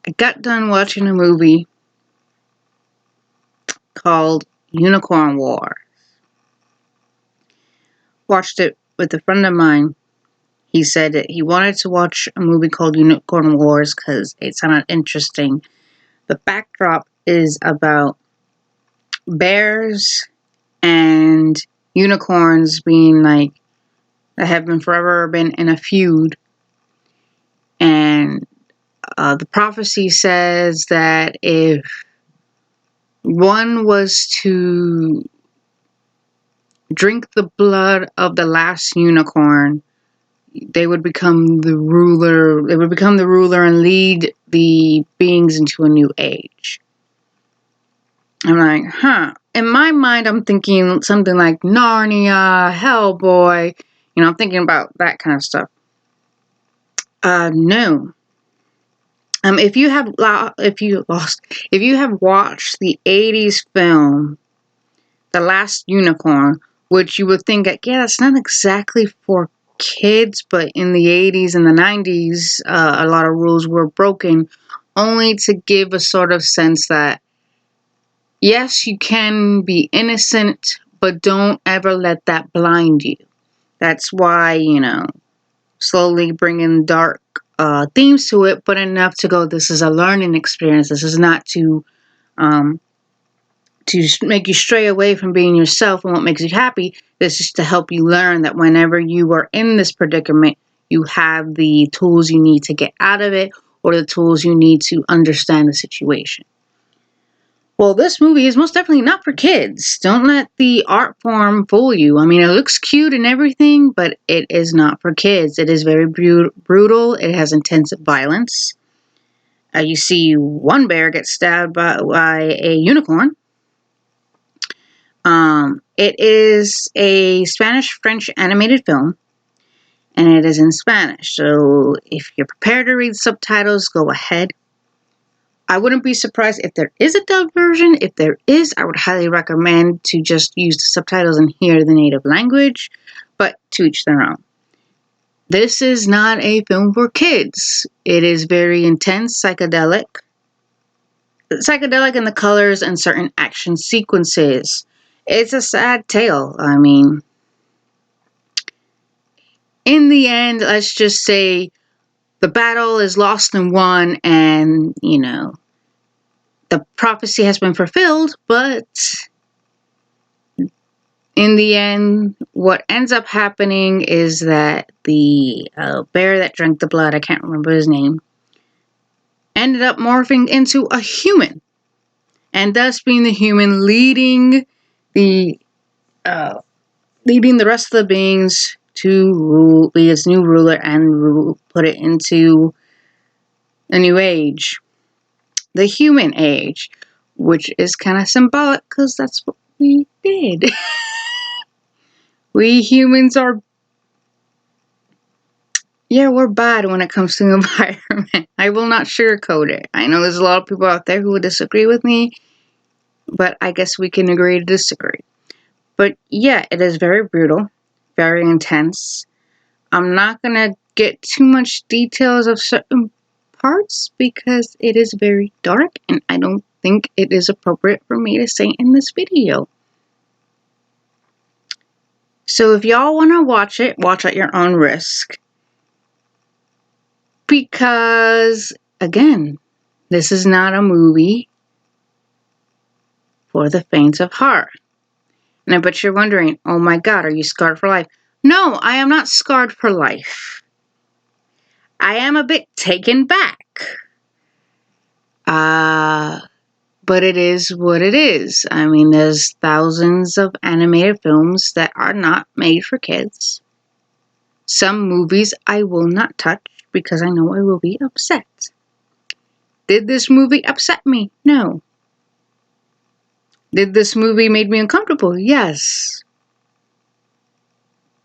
I got done watching a movie called Unicorn War. Watched it with a friend of mine. He said that he wanted to watch a movie called Unicorn Wars because it sounded interesting. The backdrop is about bears and unicorns being like, that have been forever been in a feud. And the prophecy says that if one was to drink the blood of the last unicorn, they would become the ruler. They would become the ruler and lead the beings into a new age. I'm like, huh. In my mind, I'm thinking something like Narnia, Hellboy. I'm thinking about that kind of stuff. No. If you have watched the '80s film, The Last Unicorn, which you would think that, yeah, that's not exactly for kids, but in the '80s and the '90s, a lot of rules were broken, only to give a sort of sense that, yes, you can be innocent, but don't ever let that blind you. That's why, slowly bringing dark themes to it, but enough to go, this is a learning experience. This is not to make you stray away from being yourself and what makes you happy. This is to help you learn that whenever you are in this predicament, you have the tools you need to get out of it, or the tools you need to understand the situation. Well, this movie is most definitely not for kids. Don't let the art form fool you. I mean, it looks cute and everything, but it is not for kids. It is very brutal. It has intense violence. You see one bear get stabbed by a unicorn. It is a Spanish-French animated film, and it is in Spanish. So if you're prepared to read subtitles, go ahead. I wouldn't be surprised if there is a dubbed version. If there is, I would highly recommend to just use the subtitles and hear the native language, but to each their own. This is not a film for kids. It is very intense, psychedelic in the colors and certain action sequences. It's a sad tale. I mean, in the end, let's just say the battle is lost and won, and, the prophecy has been fulfilled, but in the end, what ends up happening is that the bear that drank the blood, I can't remember his name, ended up morphing into a human, and thus being the human leading the rest of the beings to be its new ruler and put it into a new age. The human age, which is kind of symbolic because that's what we did. We humans we're bad when it comes to the environment. I will not sugarcoat it. I know there's a lot of people out there who would disagree with me, but I guess we can agree to disagree. But yeah, it is very brutal, very intense. I'm not going to get too much details of certain parts because it is very dark and I don't think it is appropriate for me to say in this video. So if y'all want to watch it, watch at your own risk. Because, again, this is not a movie for the faint of heart. And I bet you're wondering, oh my God, are you scarred for life? No, I am not scarred for life. I am a bit taken back. But it is what it is. I mean, there's thousands of animated films that are not made for kids. Some movies I will not touch because I know I will be upset. Did this movie upset me? No. Did this movie make me uncomfortable? Yes.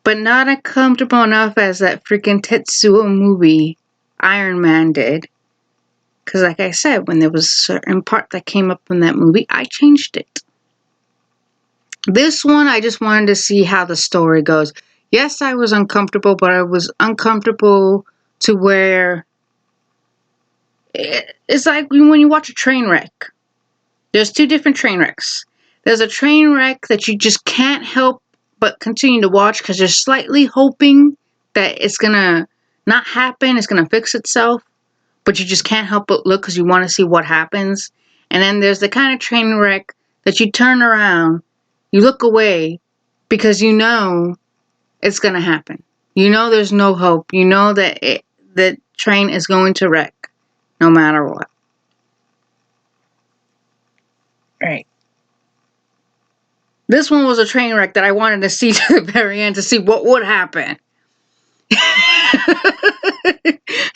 But not uncomfortable enough as that freaking Tetsuo movie, Iron Man, did. Because like I said, when there was a certain part that came up in that movie, I changed it. This one, I just wanted to see how the story goes. Yes, I was uncomfortable, but I was uncomfortable to where It's like when you watch a train wreck. There's two different train wrecks. There's a train wreck that you just can't help but continue to watch because you're slightly hoping that it's gonna not happen, it's gonna fix itself, but you just can't help but look because you want to see what happens. And then there's the kind of train wreck that you turn around, you look away because you know it's gonna happen. You know there's no hope. You know that the train is going to wreck no matter what. Right. This one was a train wreck that I wanted to see to the very end to see what would happen.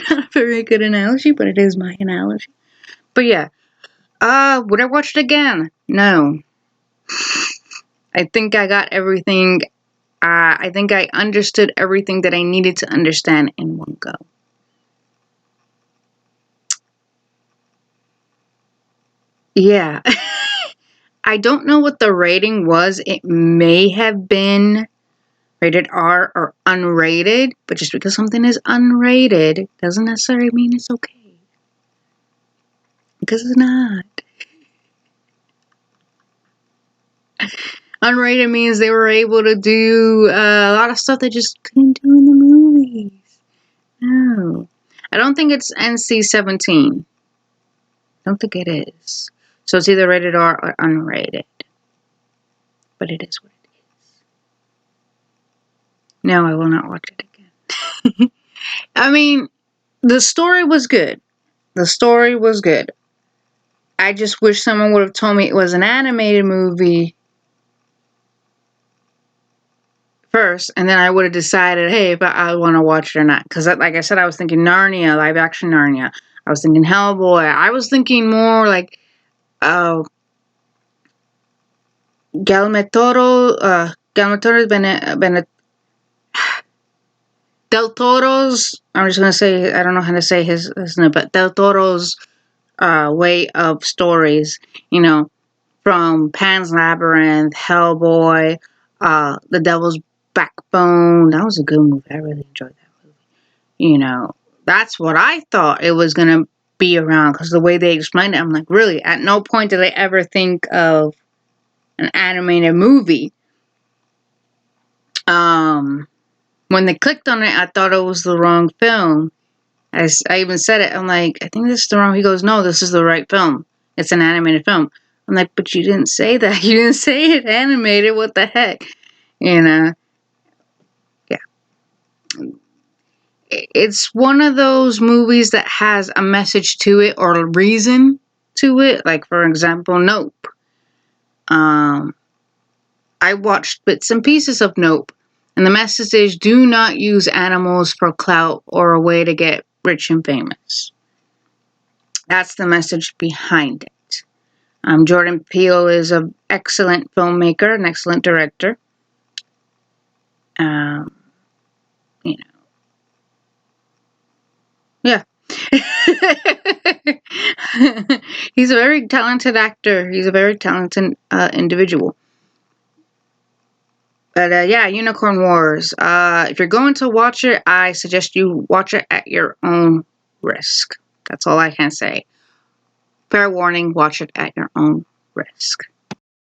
Not a very good analogy, but it is my analogy. But yeah. Would I watch it again? No. I think I got everything. I think I understood everything that I needed to understand in one go. Yeah. I don't know what the rating was. It may have been rated R or unrated, but just because something is unrated doesn't necessarily mean it's okay. Because it's not. Unrated means they were able to do a lot of stuff they just couldn't do in the movies. No. I don't think it's NC-17. I don't think it is. So it's either rated R or unrated. But it is what it is. No, I will not watch it again. I mean, the story was good. The story was good. I just wish someone would have told me it was an animated movie first, and then I would have decided, hey, if I want to watch it or not. Because, like I said, I was thinking Narnia, live action Narnia. I was thinking Hellboy. I was thinking more like Guillermo Del Toro's. I'm just gonna say I don't know how to say his name, but Del Toro's way of stories. You know, from Pan's Labyrinth, Hellboy, The Devil's Backbone. That was a good movie. I really enjoyed that movie. You know, that's what I thought it was gonna be around because the way they explained it, I'm like, really? At no point did I ever think of an animated movie. When they clicked on it, I thought it was the wrong film. I even said it. I'm like, I think this is the wrong. He goes, no, this is the right film. It's an animated film. I'm like, but you didn't say that. You didn't say it animated. What the heck? You know? Yeah. It's one of those movies that has a message to it or a reason to it. Like, for example, Nope. I watched bits and pieces of Nope. And the message is, do not use animals for clout or a way to get rich and famous. That's the message behind it. Jordan Peele is an excellent filmmaker, an excellent director. You know. Yeah. He's a very talented actor. He's a very talented individual. But yeah, Unicorn Wars. If you're going to watch it, I suggest you watch it at your own risk. That's all I can say. Fair warning, watch it at your own risk.